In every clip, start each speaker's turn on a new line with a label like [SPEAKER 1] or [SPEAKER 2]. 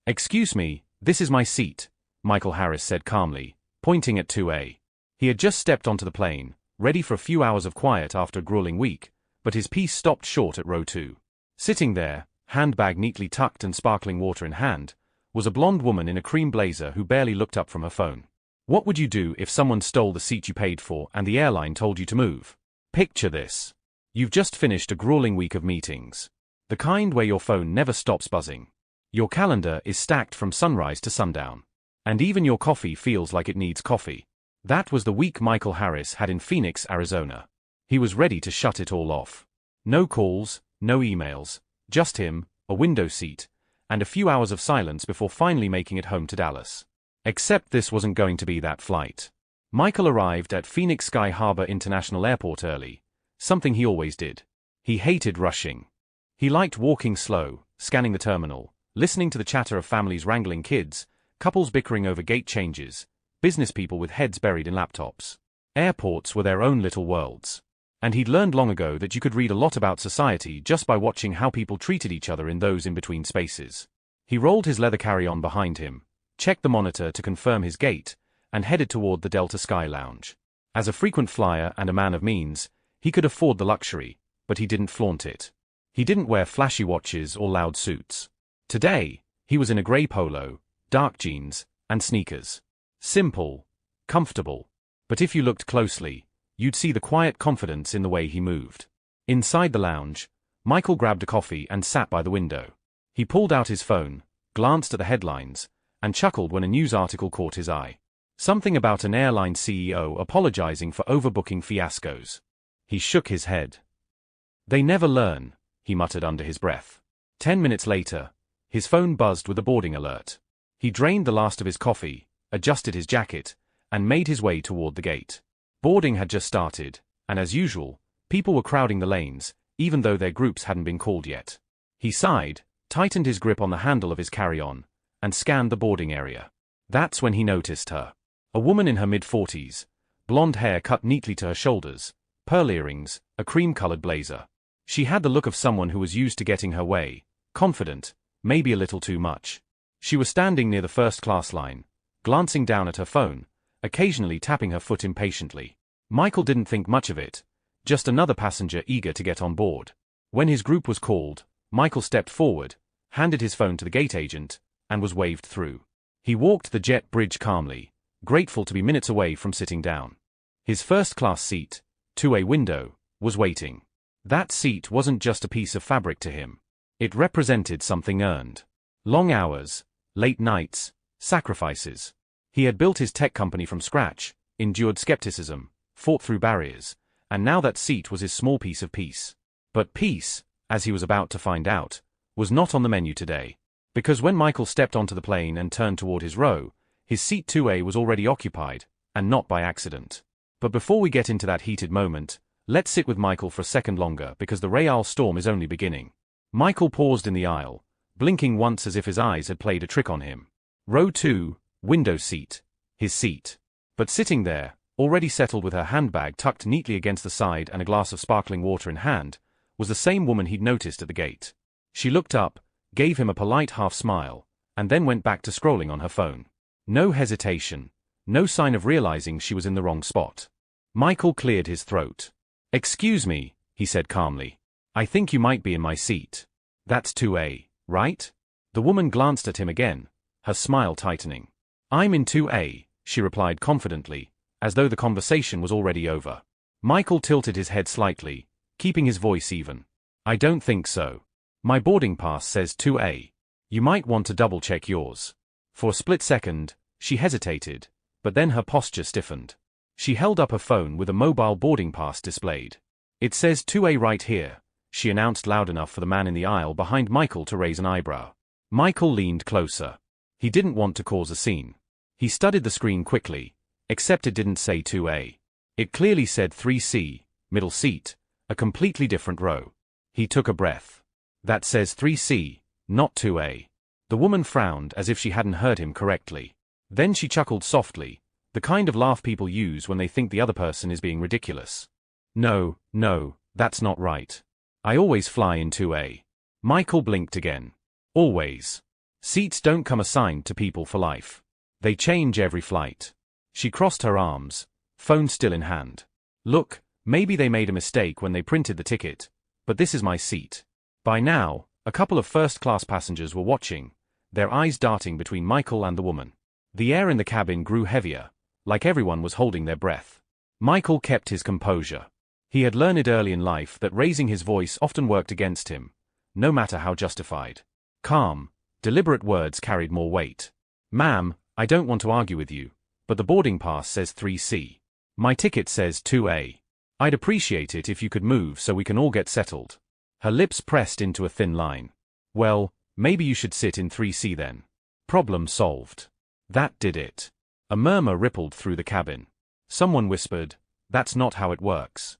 [SPEAKER 1] "Excuse me, this is my seat," Michael Harris said calmly, pointing at 2A. He had just stepped onto the plane, ready for a few hours of quiet after a grueling week, but his piece stopped short at row 2. Sitting there, handbag neatly tucked and sparkling water in hand, was a blonde woman in a cream blazer who barely looked up from her phone. What would you do if someone stole the seat you paid for and the airline told you to move? Picture this. You've just finished a grueling week of meetings. The kind where your phone never stops buzzing. Your calendar is stacked from sunrise to sundown. And even your coffee feels like it needs coffee. That was the week Michael Harris had in Phoenix, Arizona. He was ready to shut it all off. No calls, no emails, just him, a window seat, and a few hours of silence before finally making it home to Dallas. Except this wasn't going to be that flight. Michael arrived at Phoenix Sky Harbor International Airport early, something he always did. He hated rushing. He liked walking slow, scanning the terminal, listening to the chatter of families wrangling kids, couples bickering over gate changes, business people with heads buried in laptops. Airports were their own little worlds. And he'd learned long ago that you could read a lot about society just by watching how people treated each other in those in-between spaces. He rolled his leather carry-on behind him, checked the monitor to confirm his gate, and headed toward the Delta Sky Lounge. As a frequent flyer and a man of means, he could afford the luxury, but he didn't flaunt it. He didn't wear flashy watches or loud suits. Today, he was in a grey polo, dark jeans, and sneakers. Simple, comfortable. But if you looked closely, you'd see the quiet confidence in the way he moved. Inside the lounge, Michael grabbed a coffee and sat by the window. He pulled out his phone, glanced at the headlines, and chuckled when a news article caught his eye. Something about an airline CEO apologizing for overbooking fiascos. He shook his head. "They never learn," he muttered under his breath. 10 minutes later, his phone buzzed with a boarding alert. He drained the last of his coffee, adjusted his jacket, and made his way toward the gate. Boarding had just started, and as usual, people were crowding the lanes, even though their groups hadn't been called yet. He sighed, tightened his grip on the handle of his carry-on, and scanned the boarding area. That's when he noticed her. A woman in her mid-40s, blonde hair cut neatly to her shoulders, pearl earrings, a cream-colored blazer. She had the look of someone who was used to getting her way, confident, maybe a little too much. She was standing near the first-class line, glancing down at her phone, occasionally tapping her foot impatiently. Michael didn't think much of it, just another passenger eager to get on board. When his group was called, Michael stepped forward, handed his phone to the gate agent, and was waved through. He walked the jet bridge calmly, grateful to be minutes away from sitting down. His first-class seat, 2A window, was waiting. That seat wasn't just a piece of fabric to him. It represented something earned. Long hours, late nights, sacrifices. He had built his tech company from scratch, endured skepticism, fought through barriers, and now that seat was his small piece of peace. But peace, as he was about to find out, was not on the menu today. Because when Michael stepped onto the plane and turned toward his row, his seat 2A was already occupied, and not by accident. But before we get into that heated moment, let's sit with Michael for a second longer because the Real storm is only beginning. Michael paused in the aisle, blinking once as if his eyes had played a trick on him. Row 2, window seat, his seat. But sitting there, already settled with her handbag tucked neatly against the side and a glass of sparkling water in hand, was the same woman he'd noticed at the gate. She looked up, gave him a polite half-smile, and then went back to scrolling on her phone. No hesitation, no sign of realizing she was in the wrong spot. Michael cleared his throat. "Excuse me," he said calmly. "I think you might be in my seat. That's 2A, right?" The woman glanced at him again, her smile tightening. "I'm in 2A, she replied confidently, as though the conversation was already over. Michael tilted his head slightly, keeping his voice even. "I don't think so. My boarding pass says 2A. You might want to double-check yours." For a split second, she hesitated, but then her posture stiffened. She held up her phone with a mobile boarding pass displayed. "It says 2A right here," she announced loud enough for the man in the aisle behind Michael to raise an eyebrow. Michael leaned closer. He didn't want to cause a scene. He studied the screen quickly, except it didn't say 2A. It clearly said 3C, middle seat, a completely different row. He took a breath. "That says 3C, not 2A. The woman frowned as if she hadn't heard him correctly. Then she chuckled softly, the kind of laugh people use when they think the other person is being ridiculous. No, that's not right. I always fly in 2A. Michael blinked again. "Always?" Seats don't come assigned to people for life. They change every flight. She crossed her arms, phone still in hand. Look, maybe they made a mistake when they printed the ticket, but this is my seat. By now, a couple of first-class passengers were watching, their eyes darting between Michael and the woman. The air in the cabin grew heavier, like everyone was holding their breath. Michael kept his composure. He had learned early in life that raising his voice often worked against him, no matter how justified. Calm, deliberate words carried more weight. Ma'am, I don't want to argue with you, but the boarding pass says 3C. My ticket says 2A. I'd appreciate it if you could move so we can all get settled. Her lips pressed into a thin line. Well, maybe you should sit in 3C then. Problem solved. That did it. A murmur rippled through the cabin. Someone whispered, "That's not how it works."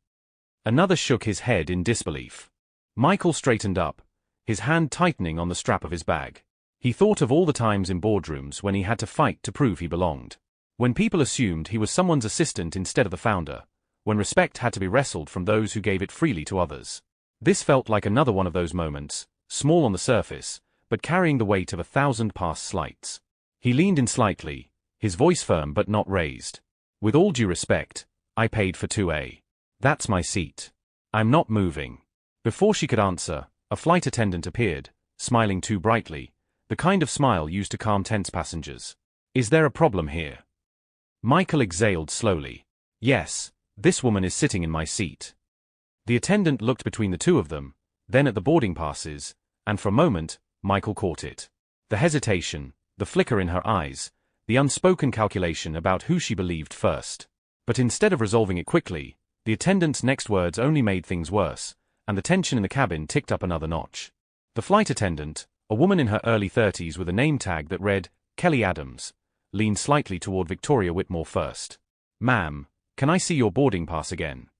[SPEAKER 1] Another shook his head in disbelief. Michael straightened up, his hand tightening on the strap of his bag. He thought of all the times in boardrooms when he had to fight to prove he belonged. When people assumed he was someone's assistant instead of the founder. When respect had to be wrestled from those who gave it freely to others. This felt like another one of those moments, small on the surface, but carrying the weight of 1,000 past slights. He leaned in slightly, his voice firm but not raised. With all due respect, I paid for 2A. That's my seat. I'm not moving. Before she could answer, a flight attendant appeared, smiling too brightly, the kind of smile used to calm tense passengers. Is there a problem here? Michael exhaled slowly. Yes, this woman is sitting in my seat. The attendant looked between the two of them, then at the boarding passes, and for a moment, Michael caught it. The hesitation, the flicker in her eyes, the unspoken calculation about who she believed first. But instead of resolving it quickly, the attendant's next words only made things worse, and the tension in the cabin ticked up another notch. The flight attendant, a woman in her early 30s with a name tag that read, Kelly Adams, leaned slightly toward Victoria Whitmore first. Ma'am, can I see your boarding pass again?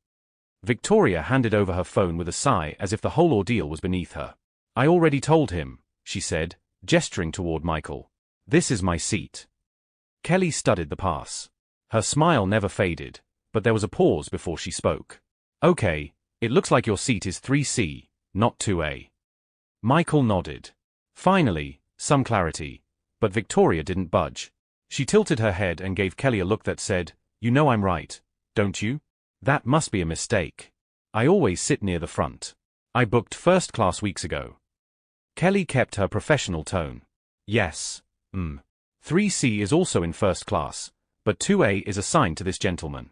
[SPEAKER 1] Victoria handed over her phone with a sigh as if the whole ordeal was beneath her. I already told him, she said, gesturing toward Michael. This is my seat. Kelly studied the pass. Her smile never faded, but there was a pause before she spoke. Okay, it looks like your seat is 3C, not 2A. Michael nodded. Finally, some clarity, but Victoria didn't budge. She tilted her head and gave Kelly a look that said, You know I'm right, don't you? That must be a mistake. I always sit near the front. I booked first class weeks ago. Kelly kept her professional tone. Yes, 3C is also in first class, but 2A is assigned to this gentleman.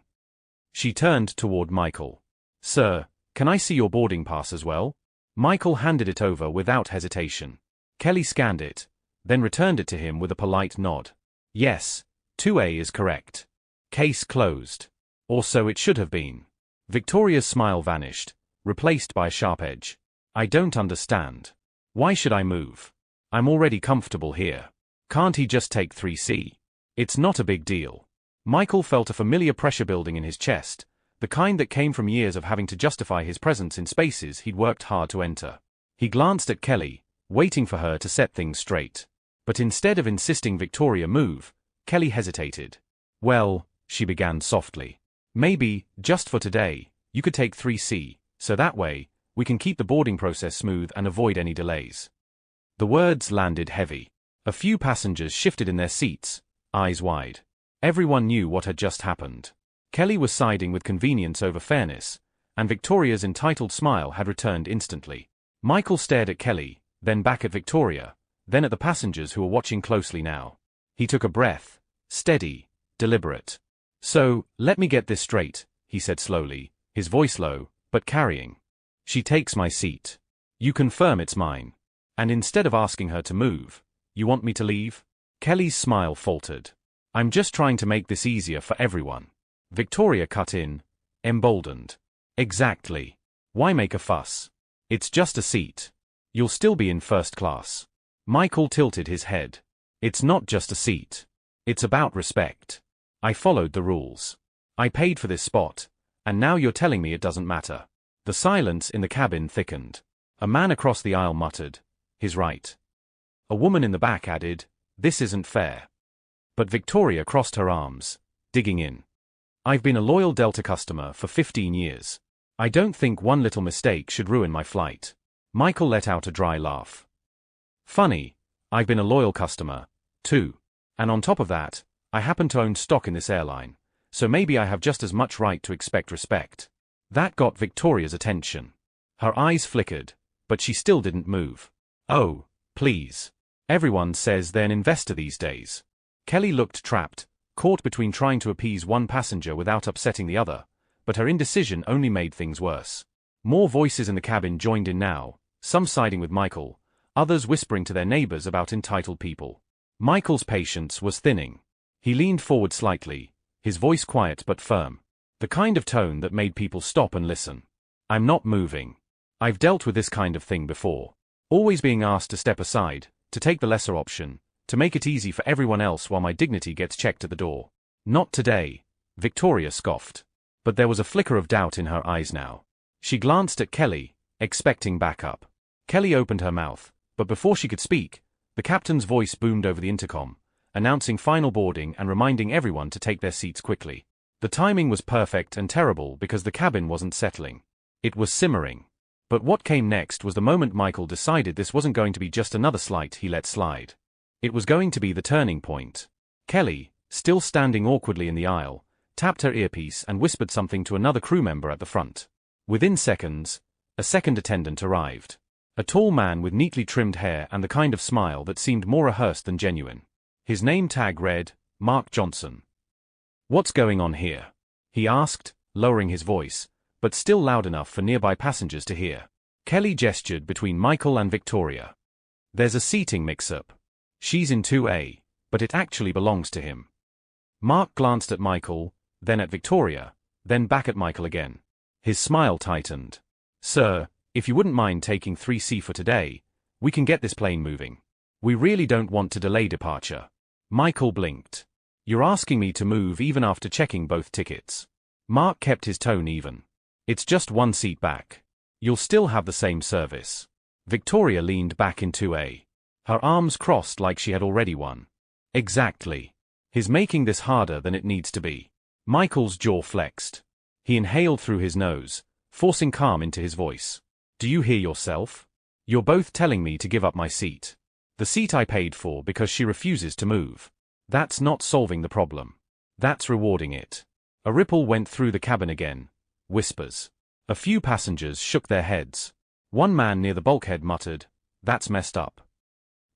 [SPEAKER 1] She turned toward Michael. Sir, can I see your boarding pass as well? Michael handed it over without hesitation. Kelly scanned it, then returned it to him with a polite nod. Yes, 2A is correct. Case closed. Or so it should have been. Victoria's smile vanished, replaced by a sharp edge. I don't understand. Why should I move? I'm already comfortable here. Can't he just take 3C? It's not a big deal. Michael felt a familiar pressure building in his chest, the kind that came from years of having to justify his presence in spaces he'd worked hard to enter. He glanced at Kelly, waiting for her to set things straight. But instead of insisting Victoria move, Kelly hesitated. Well, she began softly. Maybe, just for today, you could take 3C, so that way, we can keep the boarding process smooth and avoid any delays. The words landed heavy. A few passengers shifted in their seats, eyes wide. Everyone knew what had just happened. Kelly was siding with convenience over fairness, and Victoria's entitled smile had returned instantly. Michael stared at Kelly, then back at Victoria, then at the passengers who were watching closely now. He took a breath, steady, deliberate. So, let me get this straight, he said slowly, his voice low, but carrying. She takes my seat. You confirm it's mine. And instead of asking her to move, you want me to leave? Kelly's smile faltered. I'm just trying to make this easier for everyone. Victoria cut in, emboldened. Exactly. Why make a fuss? It's just a seat. You'll still be in first class. Michael tilted his head. It's not just a seat. It's about respect. I followed the rules. I paid for this spot, and now you're telling me it doesn't matter. The silence in the cabin thickened. A man across the aisle muttered, He's right. A woman in the back added, This isn't fair. But Victoria crossed her arms, digging in. I've been a loyal Delta customer for 15 years. I don't think one little mistake should ruin my flight. Michael let out a dry laugh. Funny, I've been a loyal customer, too. And on top of that, I happen to own stock in this airline, so maybe I have just as much right to expect respect. That got Victoria's attention. Her eyes flickered, but she still didn't move. Oh, please. Everyone says they're an investor these days. Kelly looked trapped, caught between trying to appease one passenger without upsetting the other, but her indecision only made things worse. More voices in the cabin joined in now, some siding with Michael, others whispering to their neighbors about entitled people. Michael's patience was thinning. He leaned forward slightly, his voice quiet but firm. The kind of tone that made people stop and listen. I'm not moving. I've dealt with this kind of thing before. Always being asked to step aside, to take the lesser option, to make it easy for everyone else while my dignity gets checked at the door. Not today, Victoria scoffed. But there was a flicker of doubt in her eyes now. She glanced at Kelly, expecting backup. Kelly opened her mouth, but before she could speak, the captain's voice boomed over the intercom, announcing final boarding and reminding everyone to take their seats quickly. The timing was perfect and terrible because the cabin wasn't settling. It was simmering. But what came next was the moment Michael decided this wasn't going to be just another slight he let slide. It was going to be the turning point. Kelly, still standing awkwardly in the aisle, tapped her earpiece and whispered something to another crew member at the front. Within seconds, a second attendant arrived. A tall man with neatly trimmed hair and the kind of smile that seemed more rehearsed than genuine. His name tag read, Mark Johnson. What's going on here? He asked, lowering his voice, but still loud enough for nearby passengers to hear. Kelly gestured between Michael and Victoria. There's a seating mix-up. She's in 2A, but it actually belongs to him. Mark glanced at Michael, then at Victoria, then back at Michael again. His smile tightened. Sir, if you wouldn't mind taking 3C for today, we can get this plane moving. We really don't want to delay departure. Michael blinked. You're asking me to move even after checking both tickets. Mark kept his tone even. It's just one seat back. You'll still have the same service. Victoria leaned back in 2A. Her arms crossed like she had already won. Exactly. He's making this harder than it needs to be. Michael's jaw flexed. He inhaled through his nose, forcing calm into his voice. Do you hear yourself? You're both telling me to give up my seat. The seat I paid for because she refuses to move. That's not solving the problem. That's rewarding it. A ripple went through the cabin again. Whispers. A few passengers shook their heads. One man near the bulkhead muttered, That's messed up.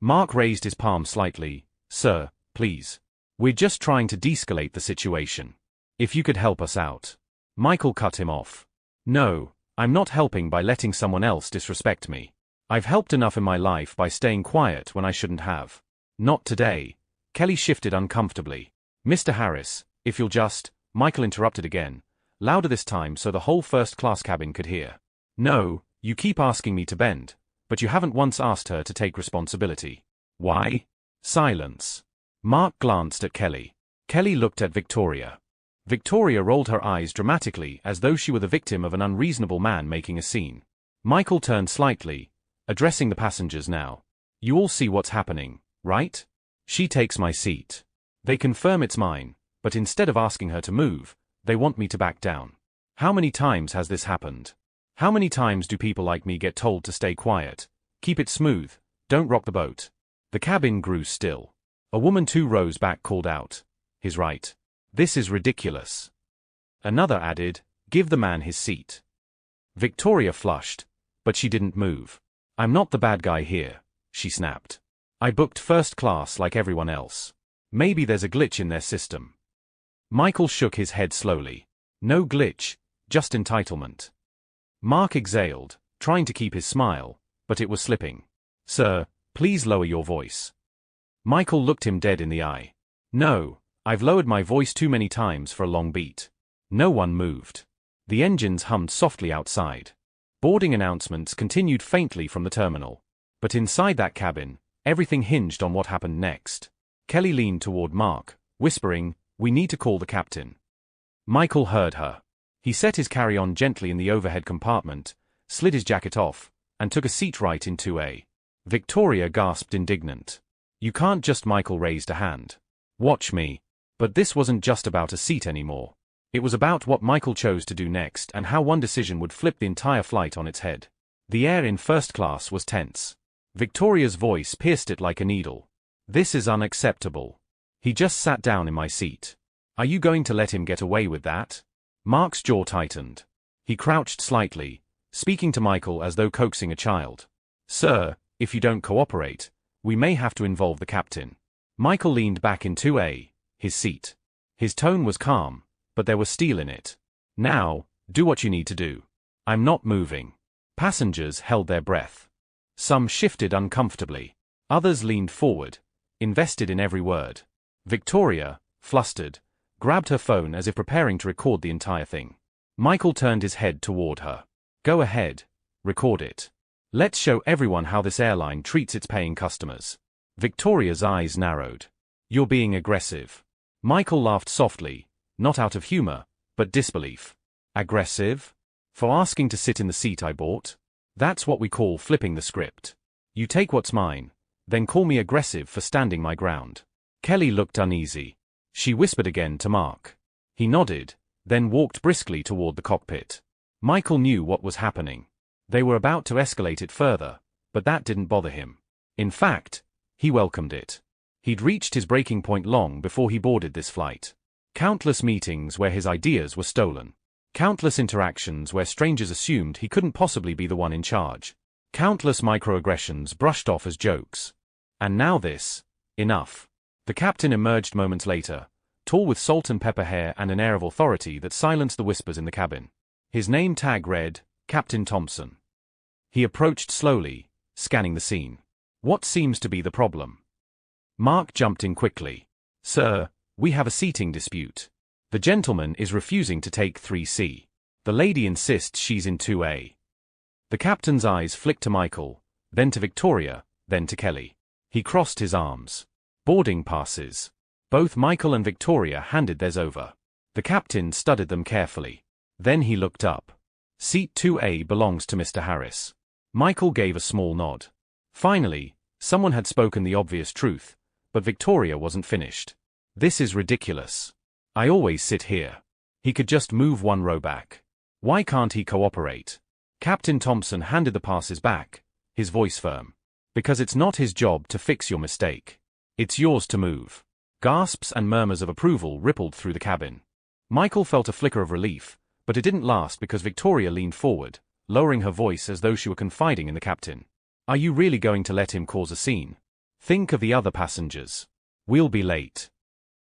[SPEAKER 1] Mark raised his palm slightly. Sir, please. We're just trying to de-escalate the situation. If you could help us out. Michael cut him off. No, I'm not helping by letting someone else disrespect me. I've helped enough in my life by staying quiet when I shouldn't have. Not today. Kelly shifted uncomfortably. Mr. Harris, if you'll just, Michael interrupted again, louder this time so the whole first-class cabin could hear. No, you keep asking me to bend, but you haven't once asked her to take responsibility. Why? Silence. Mark glanced at Kelly. Kelly looked at Victoria. Victoria rolled her eyes dramatically as though she were the victim of an unreasonable man making a scene. Michael turned slightly, addressing the passengers now. You all see what's happening, right? She takes my seat. They confirm it's mine, but instead of asking her to move, they want me to back down. How many times has this happened? How many times do people like me get told to stay quiet, keep it smooth, don't rock the boat? The cabin grew still. A woman 2 rows back called out, He's right. This is ridiculous. Another added, Give the man his seat. Victoria flushed, but she didn't move. I'm not the bad guy here, she snapped. I booked first class like everyone else. Maybe there's a glitch in their system. Michael shook his head slowly. No glitch, just entitlement. Mark exhaled, trying to keep his smile, but it was slipping. Sir, please lower your voice. Michael looked him dead in the eye. No, I've lowered my voice too many times for a long beat. No one moved. The engines hummed softly outside. Boarding announcements continued faintly from the terminal. But inside that cabin, everything hinged on what happened next. Kelly leaned toward Mark, whispering, We need to call the captain. Michael heard her. He set his carry-on gently in the overhead compartment, slid his jacket off, and took a seat right in 2A. Victoria gasped indignant. You can't just. Michael raised a hand. Watch me. But this wasn't just about a seat anymore. It was about what Michael chose to do next and how one decision would flip the entire flight on its head. The air in first class was tense. Victoria's voice pierced it like a needle. This is unacceptable. He just sat down in my seat. Are you going to let him get away with that? Mark's jaw tightened. He crouched slightly, speaking to Michael as though coaxing a child. Sir, if you don't cooperate, we may have to involve the captain. Michael leaned back into his seat. His tone was calm, but there was steel in it. Now, do what you need to do. I'm not moving. Passengers held their breath. Some shifted uncomfortably. Others leaned forward, invested in every word. Victoria, flustered, grabbed her phone as if preparing to record the entire thing. Michael turned his head toward her. Go ahead, record it. Let's show everyone how this airline treats its paying customers. Victoria's eyes narrowed. You're being aggressive. Michael laughed softly, not out of humor, but disbelief. Aggressive? For asking to sit in the seat I bought? That's what we call flipping the script. You take what's mine, then call me aggressive for standing my ground. Kelly looked uneasy. She whispered again to Mark. He nodded, then walked briskly toward the cockpit. Michael knew what was happening. They were about to escalate it further, but that didn't bother him. In fact, he welcomed it. He'd reached his breaking point long before he boarded this flight. Countless meetings where his ideas were stolen. Countless interactions where strangers assumed he couldn't possibly be the one in charge. Countless microaggressions brushed off as jokes. And now this. Enough. The captain emerged moments later, tall with salt and pepper hair and an air of authority that silenced the whispers in the cabin. His name tag read, Captain Thompson. He approached slowly, scanning the scene. What seems to be the problem? Mark jumped in quickly. Sir, we have a seating dispute. The gentleman is refusing to take 3C. The lady insists she's in 2A. The captain's eyes flicked to Michael, then to Victoria, then to Kelly. He crossed his arms. Boarding passes. Both Michael and Victoria handed theirs over. The captain studied them carefully. Then he looked up. Seat 2A belongs to Mr. Harris. Michael gave a small nod. Finally, someone had spoken the obvious truth, but Victoria wasn't finished. This is ridiculous. I always sit here. He could just move one row back. Why can't he cooperate? Captain Thompson handed the passes back, his voice firm. Because it's not his job to fix your mistake. It's yours to move. Gasps and murmurs of approval rippled through the cabin. Michael felt a flicker of relief, but it didn't last because Victoria leaned forward, lowering her voice as though she were confiding in the captain. Are you really going to let him cause a scene? Think of the other passengers. We'll be late.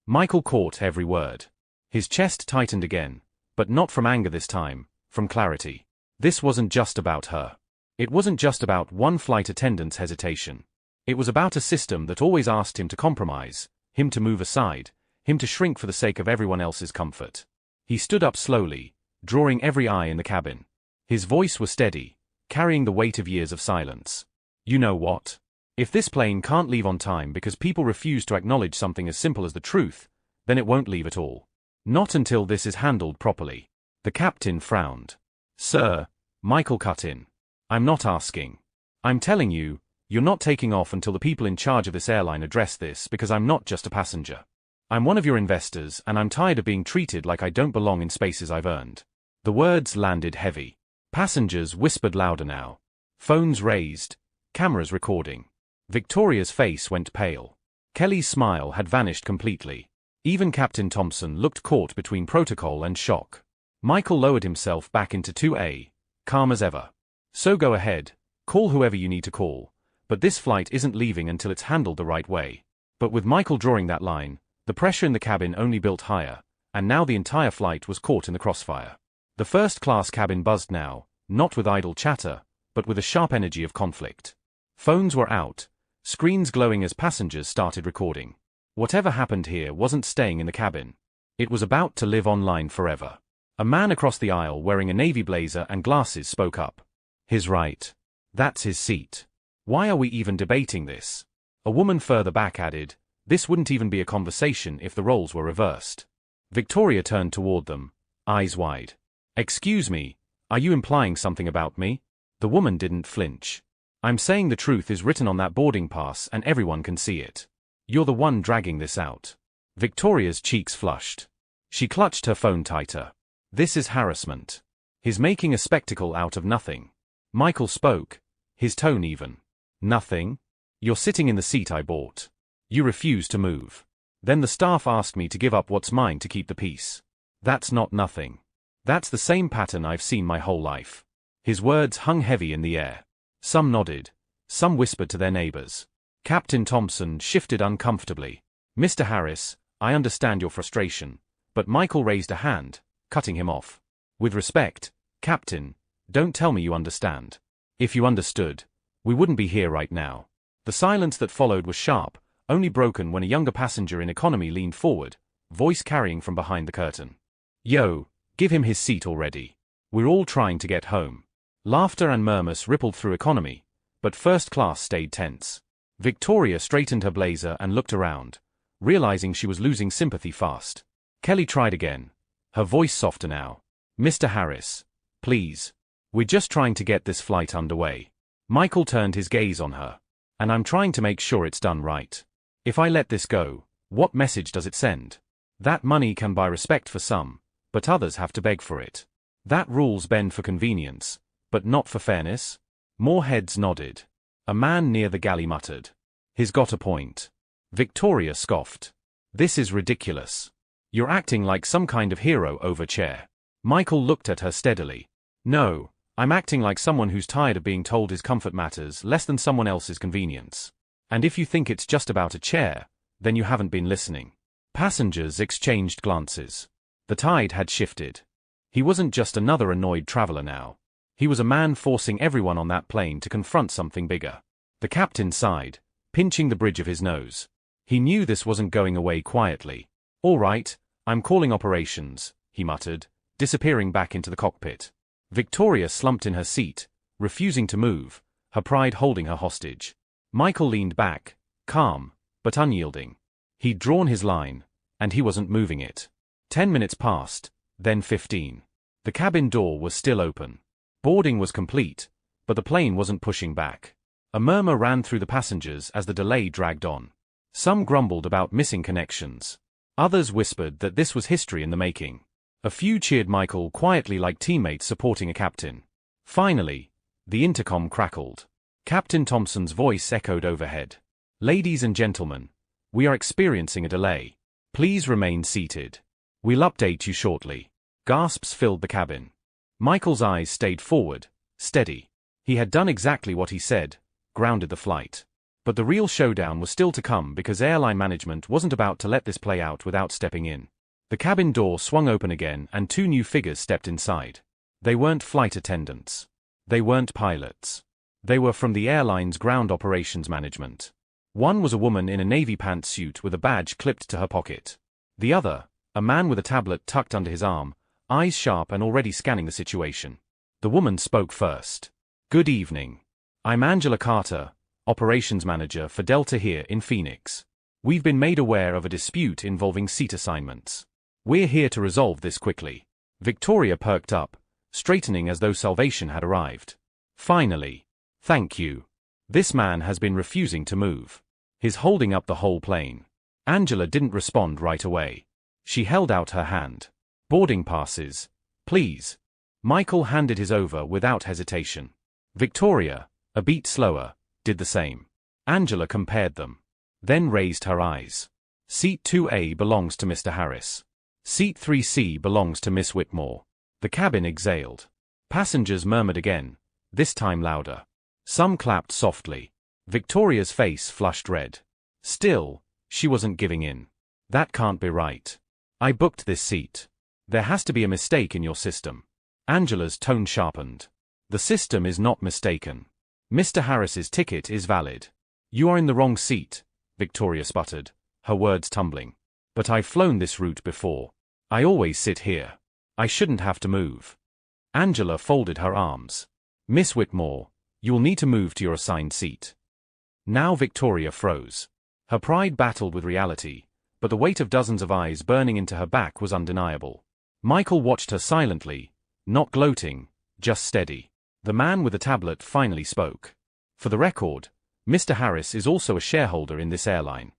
[SPEAKER 1] Michael caught every word. His chest tightened again, but not from anger this time, from clarity. This wasn't just about her. It wasn't just about one flight attendant's hesitation. It was about a system that always asked him to compromise, him to move aside, him to shrink for the sake of everyone else's comfort. He stood up slowly, drawing every eye in the cabin. His voice was steady, carrying the weight of years of silence. You know what? If this plane can't leave on time because people refuse to acknowledge something as simple as the truth, then it won't leave at all. Not until this is handled properly. The captain frowned. Sir, Michael cut in. I'm not asking. I'm telling you, you're not taking off until the people in charge of this airline address this because I'm not just a passenger. I'm one of your investors and I'm tired of being treated like I don't belong in spaces I've earned. The words landed heavy. Passengers whispered louder now. Phones raised, cameras recording. Victoria's face went pale. Kelly's smile had vanished completely. Even Captain Thompson looked caught between protocol and shock. Michael lowered himself back into 2A, calm as ever. So go ahead, call whoever you need to call, but this flight isn't leaving until it's handled the right way. But with Michael drawing that line, the pressure in the cabin only built higher, and now the entire flight was caught in the crossfire. The first-class cabin buzzed now, not with idle chatter, but with a sharp energy of conflict. Phones were out, screens glowing as passengers started recording. Whatever happened here wasn't staying in the cabin. It was about to live online forever. A man across the aisle wearing a navy blazer and glasses spoke up. His right. That's his seat. Why are we even debating this? A woman further back added, this wouldn't even be a conversation if the roles were reversed. Victoria turned toward them, eyes wide. Excuse me, are you implying something about me? The woman didn't flinch. I'm saying the truth is written on that boarding pass and everyone can see it. You're the one dragging this out. Victoria's cheeks flushed. She clutched her phone tighter. This is harassment. He's making a spectacle out of nothing. Michael spoke, his tone even. Nothing? You're sitting in the seat I bought. You refuse to move. Then the staff asked me to give up what's mine to keep the peace. That's not nothing. That's the same pattern I've seen my whole life. His words hung heavy in the air. Some nodded. Some whispered to their neighbors. Captain Thompson shifted uncomfortably. Mr. Harris, I understand your frustration. But Michael raised a hand, cutting him off. With respect, Captain, don't tell me you understand. If you understood, we wouldn't be here right now. The silence that followed was sharp, only broken when a younger passenger in economy leaned forward, voice carrying from behind the curtain. Yo, give him his seat already. We're all trying to get home. Laughter and murmurs rippled through economy, but first class stayed tense. Victoria straightened her blazer and looked around, realizing she was losing sympathy fast. Kelly tried again, her voice softer now. Mr. Harris, please. We're just trying to get this flight underway. Michael turned his gaze on her. And I'm trying to make sure it's done right. If I let this go, what message does it send? That money can buy respect for some, but others have to beg for it. That rules bend for convenience, but not for fairness? More heads nodded. A man near the galley muttered. He's got a point. Victoria scoffed. This is ridiculous. You're acting like some kind of hero over chair. Michael looked at her steadily. No, I'm acting like someone who's tired of being told his comfort matters less than someone else's convenience. And if you think it's just about a chair, then you haven't been listening. Passengers exchanged glances. The tide had shifted. He wasn't just another annoyed traveler now. He was a man forcing everyone on that plane to confront something bigger. The captain sighed, pinching the bridge of his nose. He knew this wasn't going away quietly. All right, I'm calling operations, he muttered, disappearing back into the cockpit. Victoria slumped in her seat, refusing to move, her pride holding her hostage. Michael leaned back, calm, but unyielding. He'd drawn his line, and he wasn't moving it. 10 minutes passed, then 15. The cabin door was still open. Boarding was complete, but the plane wasn't pushing back. A murmur ran through the passengers as the delay dragged on. Some grumbled about missing connections. Others whispered that this was history in the making. A few cheered Michael quietly like teammates supporting a captain. Finally, the intercom crackled. Captain Thompson's voice echoed overhead. Ladies and gentlemen, we are experiencing a delay. Please remain seated. We'll update you shortly. Gasps filled the cabin. Michael's eyes stayed forward, steady. He had done exactly what he said, grounded the flight. But the real showdown was still to come because airline management wasn't about to let this play out without stepping in. The cabin door swung open again and two new figures stepped inside. They weren't flight attendants. They weren't pilots. They were from the airline's ground operations management. One was a woman in a navy pantsuit with a badge clipped to her pocket. The other, a man with a tablet tucked under his arm, eyes sharp and already scanning the situation. The woman spoke first. Good evening. I'm Angela Carter, operations manager for Delta here in Phoenix. We've been made aware of a dispute involving seat assignments. We're here to resolve this quickly. Victoria perked up, straightening as though salvation had arrived. Finally. Thank you. This man has been refusing to move. He's holding up the whole plane. Angela didn't respond right away. She held out her hand. Boarding passes, please. Michael handed his over without hesitation. Victoria, a beat slower, did the same. Angela compared them. Then raised her eyes. Seat 2A belongs to Mr. Harris. Seat 3C belongs to Miss Whitmore. The cabin exhaled. Passengers murmured again, this time louder. Some clapped softly. Victoria's face flushed red. Still, she wasn't giving in. That can't be right. I booked this seat. There has to be a mistake in your system. Angela's tone sharpened. The system is not mistaken. Mr. Harris's ticket is valid. You are in the wrong seat, Victoria sputtered, her words tumbling. But I've flown this route before. I always sit here. I shouldn't have to move. Angela folded her arms. Miss Whitmore, you'll need to move to your assigned seat. Now Victoria froze. Her pride battled with reality, but the weight of dozens of eyes burning into her back was undeniable. Michael watched her silently, not gloating, just steady. The man with the tablet finally spoke. For the record, Mr. Harris is also a shareholder in this airline.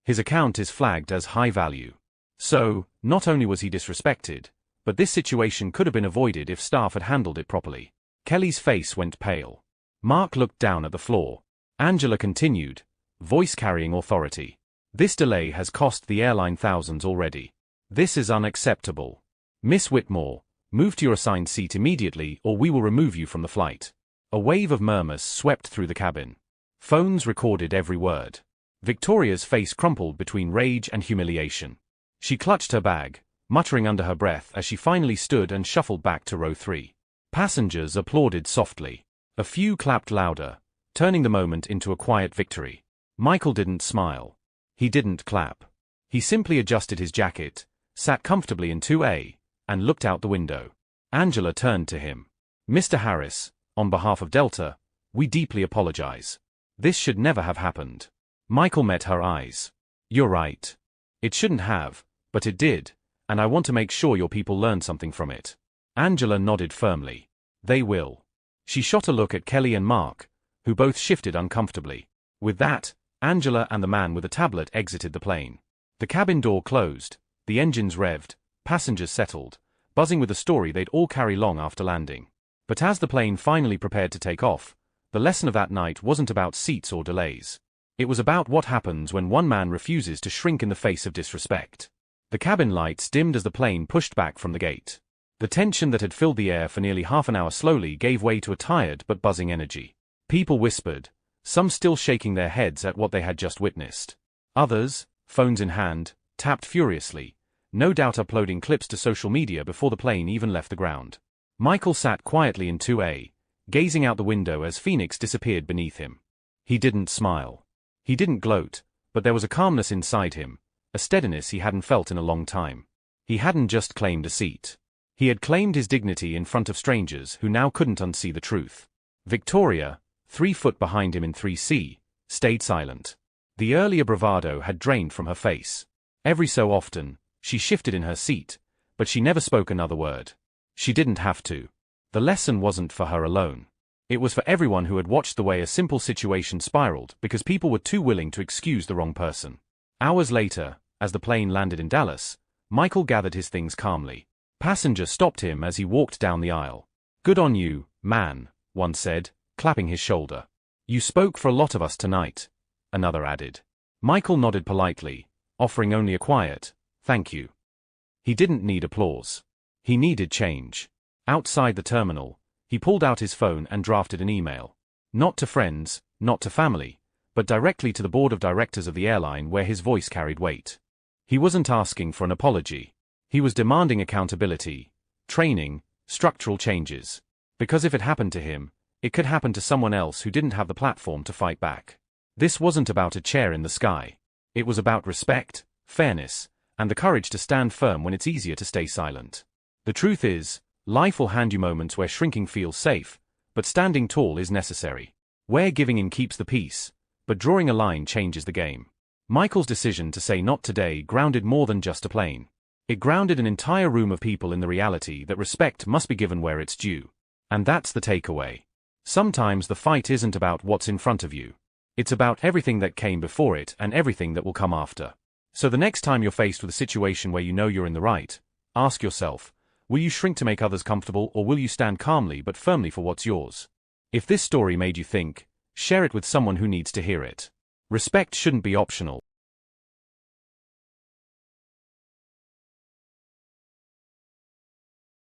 [SPEAKER 1] His account is flagged as high value. So, not only was he disrespected, but this situation could have been avoided if staff had handled it properly. Kelly's face went pale. Mark looked down at the floor. Angela continued, voice carrying authority. This delay has cost the airline thousands already. This is unacceptable. Miss Whitmore, move to your assigned seat immediately or we will remove you from the flight. A wave of murmurs swept through the cabin. Phones recorded every word. Victoria's face crumpled between rage and humiliation. She clutched her bag, muttering under her breath as she finally stood and shuffled back to row 3. Passengers applauded softly. A few clapped louder, turning the moment into a quiet victory. Michael didn't smile. He didn't clap. He simply adjusted his jacket, sat comfortably in 2A, and looked out the window. Angela turned to him. Mr. Harris, on behalf of Delta, we deeply apologize. This should never have happened. Michael met her eyes. You're right. It shouldn't have, but it did, and I want to make sure your people learn something from it. Angela nodded firmly. They will. She shot a look at Kelly and Mark, who both shifted uncomfortably. With that, Angela and the man with the tablet exited the plane. The cabin door closed, the engines revved, passengers settled, buzzing with the story they'd all carry long after landing. But as the plane finally prepared to take off, the lesson of that night wasn't about seats or delays. It was about what happens when one man refuses to shrink in the face of disrespect. The cabin lights dimmed as the plane pushed back from the gate. The tension that had filled the air for nearly half an hour slowly gave way to a tired but buzzing energy. People whispered, some still shaking their heads at what they had just witnessed. Others, phones in hand, tapped furiously, no doubt uploading clips to social media before the plane even left the ground. Michael sat quietly in 2A, gazing out the window as Phoenix disappeared beneath him. He didn't smile. He didn't gloat, but there was a calmness inside him, a steadiness he hadn't felt in a long time. He hadn't just claimed a seat. He had claimed his dignity in front of strangers who now couldn't unsee the truth. Victoria, 3 foot behind him in 3C, stayed silent. The earlier bravado had drained from her face. Every so often, she shifted in her seat, but she never spoke another word. She didn't have to. The lesson wasn't for her alone. It was for everyone who had watched the way a simple situation spiraled because people were too willing to excuse the wrong person. Hours later, as the plane landed in Dallas, Michael gathered his things calmly. Passenger stopped him as he walked down the aisle. Good on you, man, one said, clapping his shoulder. You spoke for a lot of us tonight, another added. Michael nodded politely, offering only a quiet, thank you. He didn't need applause. He needed change. Outside the terminal, he pulled out his phone and drafted an email. Not to friends, not to family, but directly to the board of directors of the airline where his voice carried weight. He wasn't asking for an apology. He was demanding accountability, training, structural changes. Because if it happened to him, it could happen to someone else who didn't have the platform to fight back. This wasn't about a chair in the sky. It was about respect, fairness, and the courage to stand firm when it's easier to stay silent. The truth is, life will hand you moments where shrinking feels safe, but standing tall is necessary. Where giving in keeps the peace, but drawing a line changes the game. Michael's decision to say not today grounded more than just a plane. It grounded an entire room of people in the reality that respect must be given where it's due. And that's the takeaway. Sometimes the fight isn't about what's in front of you. It's about everything that came before it and everything that will come after. So the next time you're faced with a situation where you know you're in the right, ask yourself, will you shrink to make others comfortable or will you stand calmly but firmly for what's yours? If this story made you think, share it with someone who needs to hear it. Respect shouldn't be optional.